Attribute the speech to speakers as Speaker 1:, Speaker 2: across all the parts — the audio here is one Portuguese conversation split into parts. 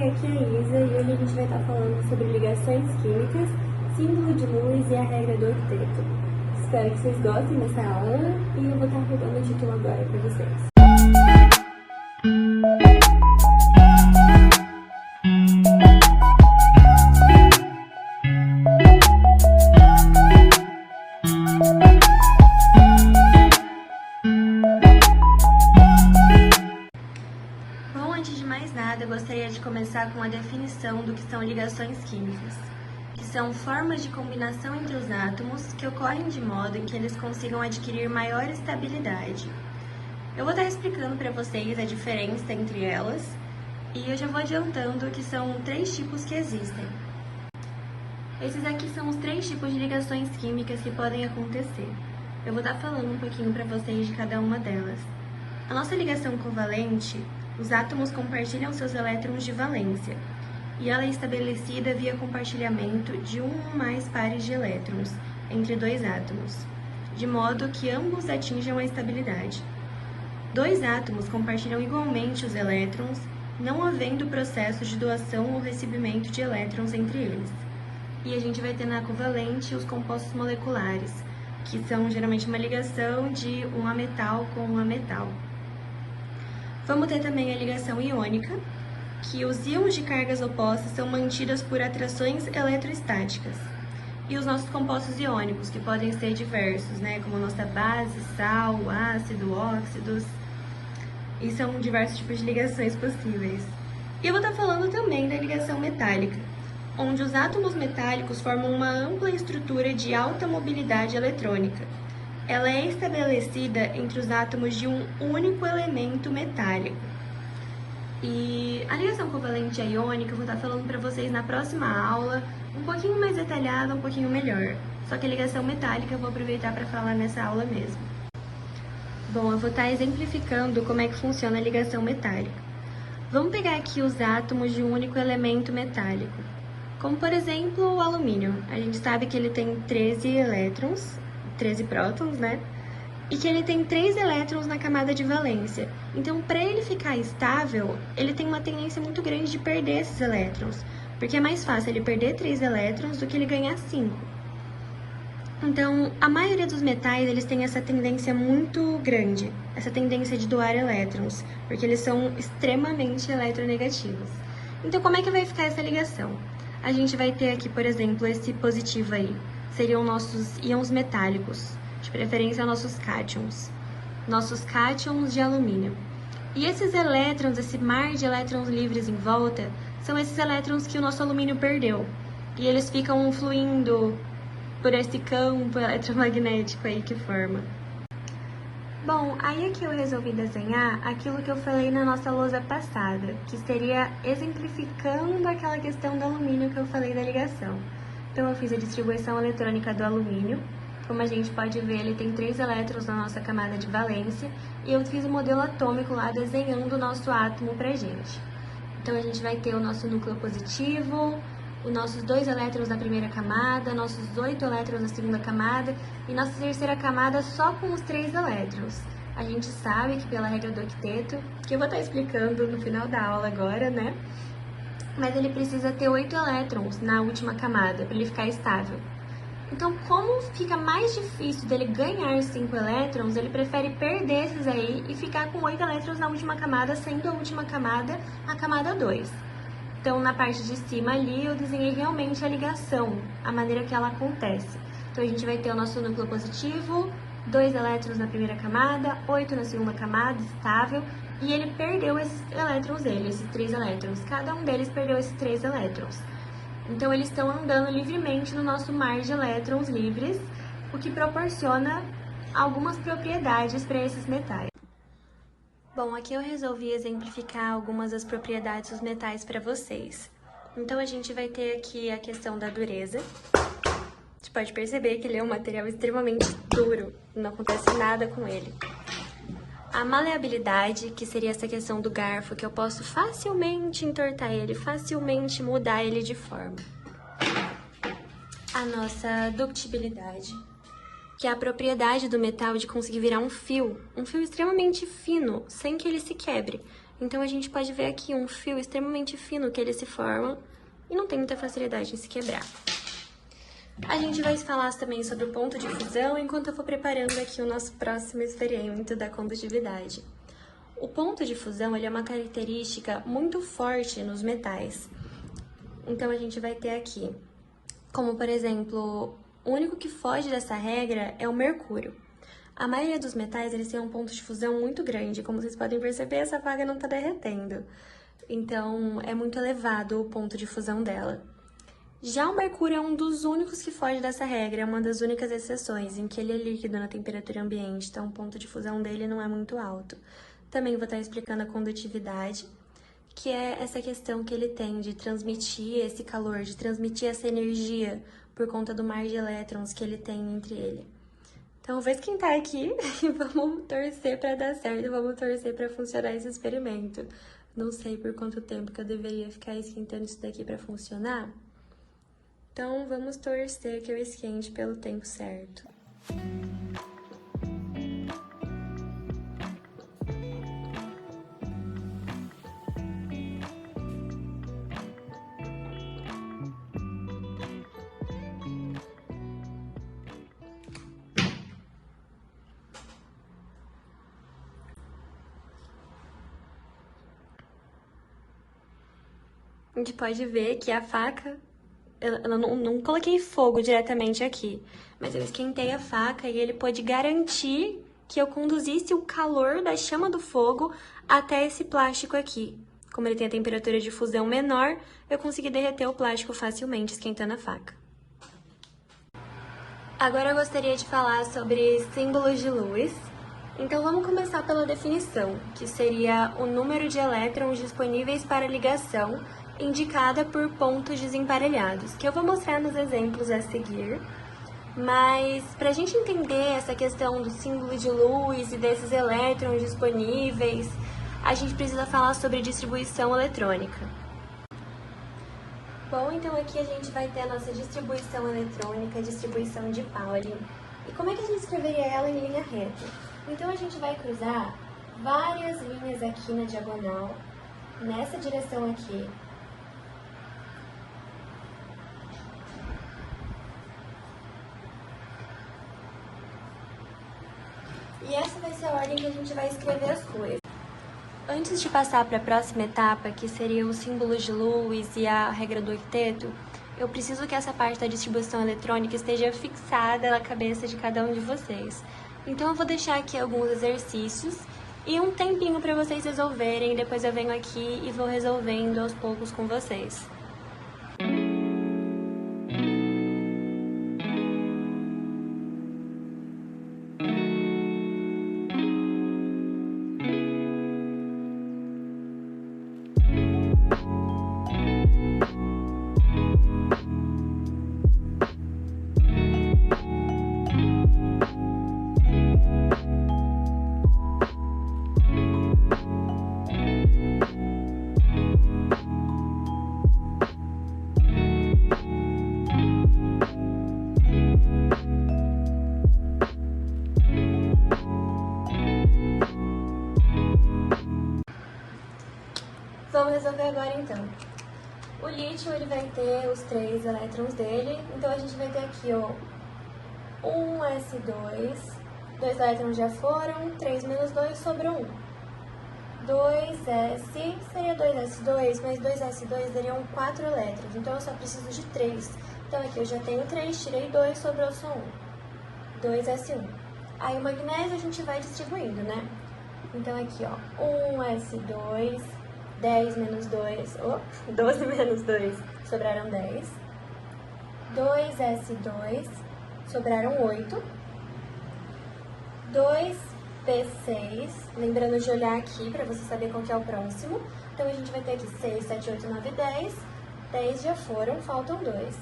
Speaker 1: aqui é a Isa e hoje a gente vai estar falando sobre ligações químicas, símbolo de luz e a regra do octeto. Espero que vocês gostem dessa aula e eu vou estar rodando o título agora para vocês. Antes de mais nada, eu gostaria de começar com a definição do que são ligações químicas, que são formas de combinação entre os átomos que ocorrem de modo em que eles consigam adquirir maior estabilidade. Eu vou estar explicando para vocês a diferença entre elas e eu já vou adiantando que são 3 tipos que existem. Esses aqui são os 3 tipos de ligações químicas que podem acontecer. Eu vou estar falando um pouquinho para vocês de cada uma delas. A nossa ligação covalente, os átomos compartilham seus elétrons de valência, e ela é estabelecida via compartilhamento de um ou mais pares de elétrons entre 2 átomos, de modo que ambos atinjam a estabilidade. 2 átomos compartilham igualmente os elétrons, não havendo processo de doação ou recebimento de elétrons entre eles. E a gente vai ter na covalente os compostos moleculares, que são geralmente uma ligação de um ametal com um ametal. Vamos ter também a ligação iônica, que os íons de cargas opostas são mantidas por atrações eletrostáticas. E os nossos compostos iônicos, que podem ser diversos, como a nossa base, sal, ácido, óxidos. E são diversos tipos de ligações possíveis. E eu vou estar falando também da ligação metálica, onde os átomos metálicos formam uma ampla estrutura de alta mobilidade eletrônica. Ela é estabelecida entre os átomos de um único elemento metálico. E a ligação covalente e iônica eu vou estar falando para vocês na próxima aula, um pouquinho mais detalhada, um pouquinho melhor. Só que a ligação metálica eu vou aproveitar para falar nessa aula mesmo. Bom, eu vou estar exemplificando como é que funciona a ligação metálica. Vamos pegar aqui os átomos de um único elemento metálico, como por exemplo o alumínio. A gente sabe que ele tem 13 prótons, e que ele tem 3 elétrons na camada de valência. Então, para ele ficar estável, ele tem uma tendência muito grande de perder esses elétrons, porque é mais fácil ele perder 3 elétrons do que ele ganhar 5. Então, a maioria dos metais, eles têm essa tendência muito grande, essa tendência de doar elétrons, porque eles são extremamente eletronegativos. Então, como é que vai ficar essa ligação? A gente vai ter aqui, por exemplo, esse positivo aí. Seriam nossos íons metálicos, de preferência nossos cátions de alumínio. E esses elétrons, esse mar de elétrons livres em volta, são esses elétrons que o nosso alumínio perdeu. E eles ficam fluindo por esse campo eletromagnético aí que forma. Bom, aí aqui eu resolvi desenhar aquilo que eu falei na nossa lousa passada, que seria exemplificando aquela questão do alumínio que eu falei da ligação. Então, eu fiz a distribuição eletrônica do alumínio. Como a gente pode ver, ele tem 3 elétrons na nossa camada de valência. E eu fiz o modelo atômico lá, desenhando o nosso átomo pra gente. Então, a gente vai ter o nosso núcleo positivo, os nossos 2 elétrons na primeira camada, nossos 8 elétrons na segunda camada e nossa terceira camada só com os 3 elétrons. A gente sabe que pela regra do octeto, que eu vou estar explicando no final da aula agora, mas ele precisa ter 8 elétrons na última camada para ele ficar estável. Então, como fica mais difícil dele ganhar 5 elétrons, ele prefere perder esses aí e ficar com 8 elétrons na última camada, sendo a última camada a camada 2. Então, na parte de cima ali, eu desenhei realmente a ligação, a maneira que ela acontece. Então, a gente vai ter o nosso núcleo positivo, 2 elétrons na primeira camada, 8 na segunda camada, estável, e ele perdeu esses elétrons dele, esses 3 elétrons. Cada um deles perdeu esses 3 elétrons. Então, eles estão andando livremente no nosso mar de elétrons livres, o que proporciona algumas propriedades para esses metais. Bom, aqui eu resolvi exemplificar algumas das propriedades dos metais para vocês. Então, a gente vai ter aqui a questão da dureza. A gente pode perceber que ele é um material extremamente duro, não acontece nada com ele. A maleabilidade, que seria essa questão do garfo, que eu posso facilmente entortar ele, facilmente mudar ele de forma. A nossa ductibilidade, que é a propriedade do metal de conseguir virar um fio extremamente fino, sem que ele se quebre. Então, a gente pode ver aqui um fio extremamente fino que ele se forma e não tem muita facilidade em se quebrar. A gente vai falar também sobre o ponto de fusão enquanto eu for preparando aqui o nosso próximo experimento da condutividade. O ponto de fusão ele é uma característica muito forte nos metais. Então, a gente vai ter aqui, como por exemplo, o único que foge dessa regra é o mercúrio. A maioria dos metais eles têm um ponto de fusão muito grande, como vocês podem perceber, essa faca não está derretendo. Então, é muito elevado o ponto de fusão dela. Já o mercúrio é um dos únicos que foge dessa regra, é uma das únicas exceções, em que ele é líquido na temperatura ambiente, então o ponto de fusão dele não é muito alto. Também vou estar explicando a condutividade, que é essa questão que ele tem de transmitir esse calor, de transmitir essa energia por conta do mar de elétrons que ele tem entre ele. Então, vou esquentar aqui e vamos torcer para dar certo, vamos torcer para funcionar esse experimento. Não sei por quanto tempo que eu deveria ficar esquentando isso daqui para funcionar. Então, vamos torcer que eu esquente pelo tempo certo. A gente pode ver que a faca, eu não coloquei fogo diretamente aqui, mas eu esquentei a faca e ele pôde garantir que eu conduzisse o calor da chama do fogo até esse plástico aqui. Como ele tem a temperatura de fusão menor, eu consegui derreter o plástico facilmente esquentando a faca. Agora eu gostaria de falar sobre símbolos de Lewis. Então vamos começar pela definição, que seria o número de elétrons disponíveis para ligação indicada por pontos desemparelhados, que eu vou mostrar nos exemplos a seguir. Mas para a gente entender essa questão do símbolo de Lewis e desses elétrons disponíveis, a gente precisa falar sobre distribuição eletrônica. Bom, então aqui a gente vai ter a nossa distribuição eletrônica, distribuição de Pauli. E como é que a gente escreveria ela em linha reta? Então a gente vai cruzar várias linhas aqui na diagonal, nessa direção aqui. E essa vai ser a ordem que a gente vai escrever as coisas. Antes de passar para a próxima etapa, que seria o símbolo de Lewis e a regra do octeto, eu preciso que essa parte da distribuição eletrônica esteja fixada na cabeça de cada um de vocês. Então eu vou deixar aqui alguns exercícios e um tempinho para vocês resolverem, depois eu venho aqui e vou resolvendo aos poucos com vocês. Vamos resolver agora então. O lítio ele vai ter os 3 elétrons dele, então a gente vai ter aqui ó, 1s2, 2 elétrons já foram, 3 menos 2 sobrou 1. 2s seria 2s2, mas 2s2 dariam 4 elétrons, então eu só preciso de 3. Então aqui eu já tenho 3, tirei 2, sobrou só 1. 2s1. Aí o magnésio a gente vai distribuindo, né? Então aqui ó, 1s2, 10 menos 2, 12 menos 2, sobraram 10. 2s2, sobraram 8. 2p6, lembrando de olhar aqui para você saber qual que é o próximo. Então a gente vai ter aqui 6, 7, 8, 9, 10. 10 já foram, faltam 2.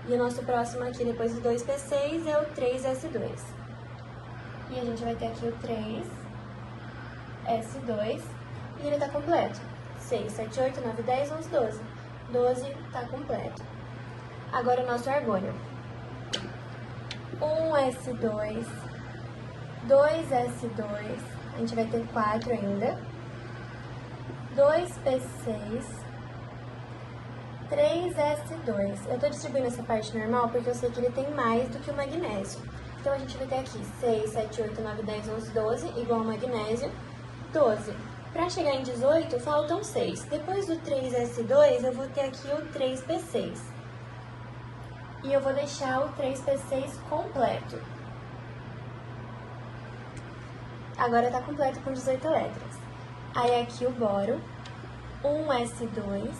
Speaker 1: E o nosso próximo aqui, depois do 2p6, é o 3s2. E a gente vai ter aqui o 3s2 e ele está completo. 6, 7, 8, 9, 10, 11, 12. 12 está completo. Agora o nosso argônio. 1s2, 2s2, a gente vai ter 4 ainda. 2p6, 3s2. Eu tô distribuindo essa parte normal porque eu sei que ele tem mais do que o magnésio. Então, a gente vai ter aqui 6, 7, 8, 9, 10, 11, 12, igual ao magnésio, 12. Para chegar em 18, faltam 6. Depois do 3s2, eu vou ter aqui o 3p6. E eu vou deixar o 3p6 completo. Agora tá completo com 18 elétrons. Aí aqui o boro, 1s2,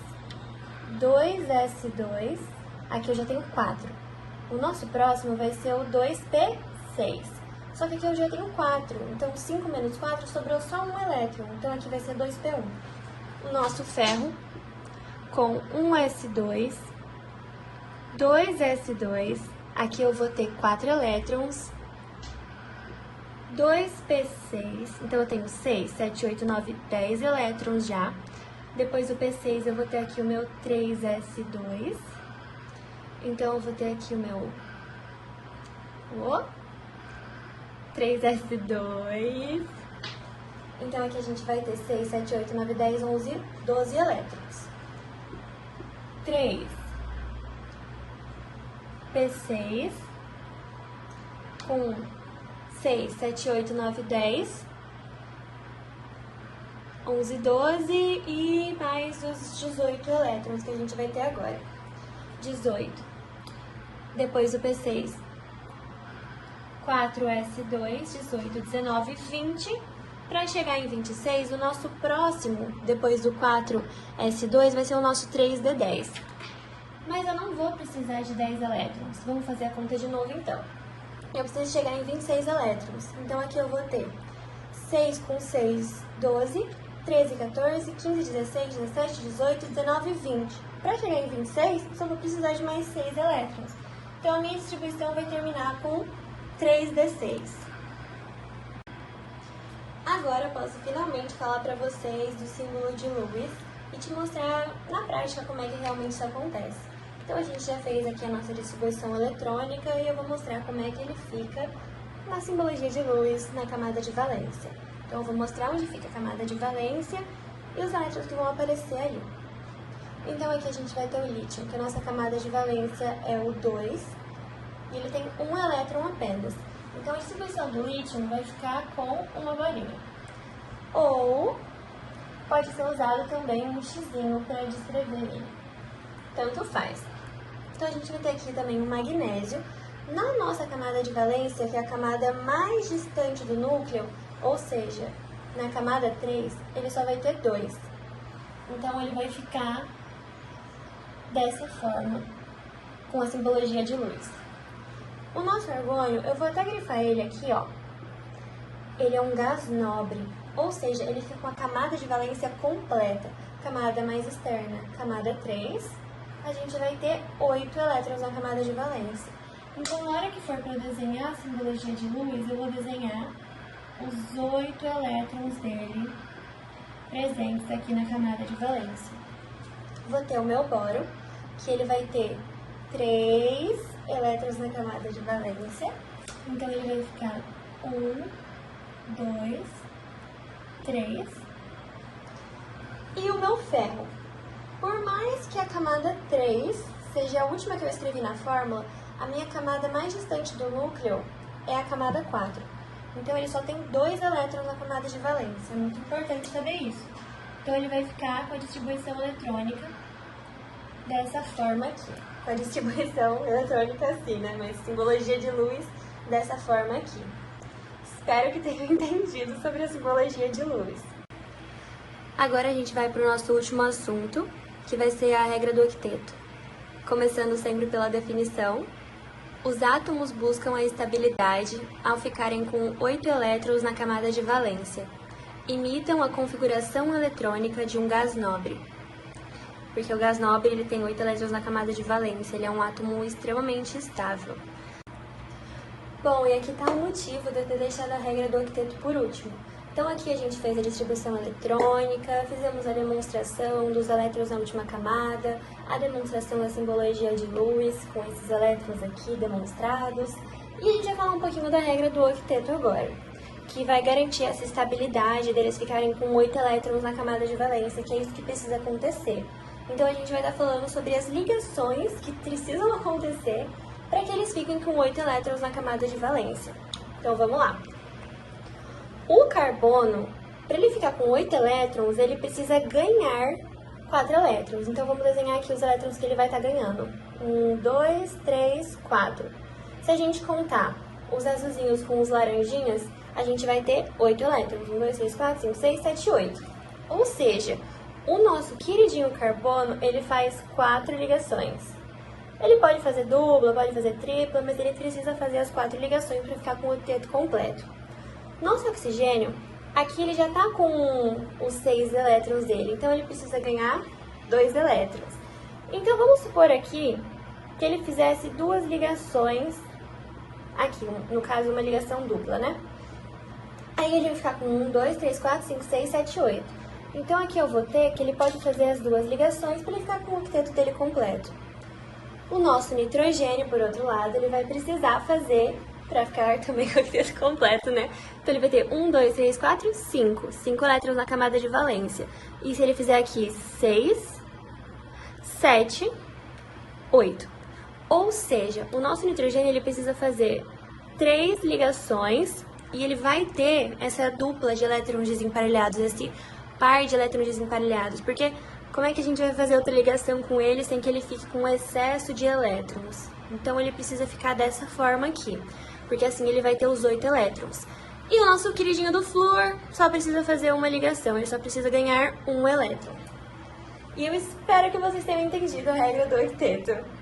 Speaker 1: 2s2, aqui eu já tenho 4. O nosso próximo vai ser o 2p6. Só que aqui eu já tenho 4, então 5 menos 4 sobrou só um elétron, então aqui vai ser 2p1. O nosso ferro com 1s2, 2s2, aqui eu vou ter 4 elétrons, 2p6, então eu tenho 6, 7, 8, 9, 10 elétrons já. Depois do p6 eu vou ter aqui o meu 3s2, então eu vou ter aqui o meu 3s2, então aqui a gente vai ter 6, 7, 8, 9, 10, 11, 12 elétrons. 3p6 com 6, 7, 8, 9, 10, 11, 12 e mais os 18 elétrons que a gente vai ter agora. 18. Depois do P6, 4s2, 18, 19, 20. Para chegar em 26, o nosso próximo, depois do 4s2, vai ser o nosso 3d10. Mas eu não vou precisar de 10 elétrons. Vamos fazer a conta de novo, então. Eu preciso chegar em 26 elétrons. Então, aqui eu vou ter 6 com 6, 12, 13, 14, 15, 16, 17, 18, 19 e 20. Para chegar em 26, só vou precisar de mais 6 elétrons. Então, a minha distribuição vai terminar com 3d6. Agora, eu posso finalmente falar para vocês do símbolo de Lewis e te mostrar na prática como é que realmente isso acontece. Então, a gente já fez aqui a nossa distribuição eletrônica e eu vou mostrar como é que ele fica na simbologia de Lewis na camada de valência. Então, eu vou mostrar onde fica a camada de valência e os elétrons que vão aparecer ali. Então, aqui a gente vai ter o lítio, que a nossa camada de valência é o 2 e ele tem um elétron apenas. Então, a distribuição do lítio vai ficar com uma bolinha. Ou pode ser usado também um xizinho para descrever ele. Tanto faz. Então, a gente vai ter aqui também o magnésio. Na nossa camada de valência, que é a camada mais distante do núcleo, ou seja, na camada 3, ele só vai ter 2. Então, ele vai ficar dessa forma, com a simbologia de luz. O nosso argônio, eu vou até grifar ele aqui, ó. Ele é um gás nobre, ou seja, ele fica com a camada de valência completa. Camada mais externa, camada 3. A gente vai ter 8 elétrons na camada de valência. Então, na hora que for para desenhar a simbologia de luz, eu vou desenhar os 8 elétrons dele presentes aqui na camada de valência. Vou ter o meu boro, que ele vai ter 3 elétrons na camada de valência. Então, ele vai ficar 1, 2, 3. E o meu ferro. Por mais que a camada 3 seja a última que eu escrevi na fórmula, a minha camada mais distante do núcleo é a camada 4. Então, ele só tem 2 elétrons na camada de valência. É muito importante saber isso. Então, ele vai ficar com a distribuição eletrônica dessa forma aqui. Com a distribuição eletrônica assim, né? Mas simbologia de luz dessa forma aqui. Espero que tenham entendido sobre a simbologia de luz. Agora a gente vai para o nosso último assunto, que vai ser a regra do octeto. Começando sempre pela definição. Os átomos buscam a estabilidade ao ficarem com 8 elétrons na camada de valência. Imitam a configuração eletrônica de um gás nobre. Porque o gás nobre ele tem 8 elétrons na camada de valência, ele é um átomo extremamente estável. Bom, e aqui está o motivo de eu ter deixado a regra do octeto por último. Então aqui a gente fez a distribuição eletrônica, fizemos a demonstração dos elétrons na última camada, a demonstração da simbologia de Lewis com esses elétrons aqui demonstrados, e a gente vai falar um pouquinho da regra do octeto agora. que vai garantir essa estabilidade deles ficarem com 8 elétrons na camada de valência, que é isso que precisa acontecer. Então a gente vai estar falando sobre as ligações que precisam acontecer para que eles fiquem com 8 elétrons na camada de valência. Então vamos lá. O carbono, para ele ficar com 8 elétrons, ele precisa ganhar 4 elétrons. Então vamos desenhar aqui os elétrons que ele vai estar ganhando. 1, 2, 3, 4. Se a gente contar os azulzinhos com os laranjinhas, a gente vai ter 8 elétrons. 1, 2, 3, 4, 5, 6, 7, 8. Ou seja, o nosso queridinho carbono, ele faz 4 ligações. Ele pode fazer dupla, pode fazer tripla, mas ele precisa fazer as 4 ligações para ficar com o octeto completo. Nosso oxigênio, aqui ele já está com os 6 elétrons dele, então ele precisa ganhar 2 elétrons. Então vamos supor aqui que ele fizesse 2 ligações, aqui, no caso uma ligação dupla, né? Aí ele vai ficar com 1, 2, 3, 4, 5, 6, 7, 8. Então aqui eu vou ter que ele pode fazer as 2 ligações para ele ficar com o octeto dele completo. O nosso nitrogênio, por outro lado, ele vai precisar fazer para ficar também com o octeto completo, né? Então ele vai ter 1, 2, 3, 4, 5. 5 elétrons na camada de valência. E se ele fizer aqui 6, 7, 8. Ou seja, o nosso nitrogênio ele precisa fazer 3 ligações e ele vai ter essa dupla de elétrons desemparelhados, esse par de elétrons desemparelhados, porque como é que a gente vai fazer outra ligação com ele sem que ele fique com excesso de elétrons? Então ele precisa ficar dessa forma aqui, porque assim ele vai ter os 8 elétrons. E o nosso queridinho do flúor só precisa fazer uma ligação, ele só precisa ganhar 1 elétron. E eu espero que vocês tenham entendido a regra do octeto.